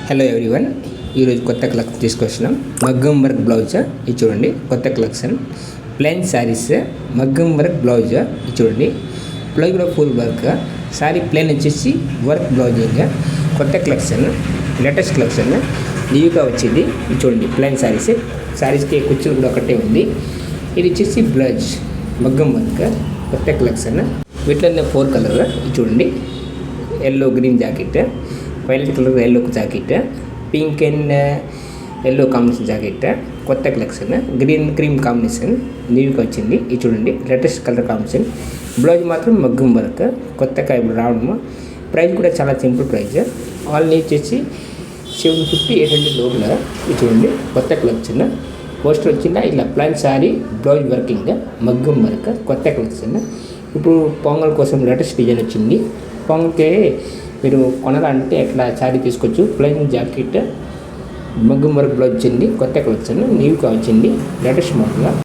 Hello everyone, ఈరోజు కొత్త collection తీసుకొచ్చినాం. మగ్గం వర్క్ బ్లౌజ్ ఇది చూడండి. కొత్త కలెక్షన్ ప్లెయిన్ శారీస్ మగ్గం వర్క్ బ్లౌజ్ ఇది చూడండి. బ్లౌజ్ కూడా ఫుల్ వర్క్, శారీ ప్లెయిన్ వచ్చేసి వర్క్ బ్లౌజింగ్. కొత్త కలెక్షన్, లేటెస్ట్ కలెక్షన్ న్యూగా వచ్చింది. ఇది చూడండి ప్లెయిన్ శారీస్కి కుచ్చులు కూడా ఒకటే ఉంది. ఇది వచ్చేసి బ్లౌజ్ మగ్గం వర్క్ కొత్త కలెక్షన్. వీటిలో 4 కలర్ ఇది చూడండి. Yellow green jacket, violet colour yellow jacket, pink and yellow combination jacket. కొత్త కలెక్షన్ గ్రీన్ క్రీమ్ కాంబినేషన్ న్యూగా వచ్చింది. ఇది చూడండి లేటెస్ట్ కలర్ కాంబినేషన్. బ్లౌజ్ మాత్రం మగ్గం వర్క్ కొత్తగా ఇప్పుడు రావడము. ప్రైస్ కూడా చాలా సింపుల్ ప్రైస్. ఆల్ వచ్చేసి 750-800 లోపల. ఇది చూడండి కొత్త కలెక్షన్. పోస్టర్ వచ్చిందా ఇలా ప్లెయిన్ శారీ బ్లౌజ్ వర్కింగ్ మగ్గం వర్క్ కొత్త కలెక్షన్. ఇప్పుడు పొంగల్ కోసం లేటెస్ట్ డిజైన్ వచ్చింది. పొంగల్కి మీరు కొనాలంటే ఇట్లా శారీ తీసుకోవచ్చు. ప్లెయిన్ జాకెట్ మగ్గం వర్క్ బ్లౌజ్ వచ్చింది. కొత్త కలెక్షన్ న్యూగా వచ్చింది లేటెస్ట్ మోడల్గా.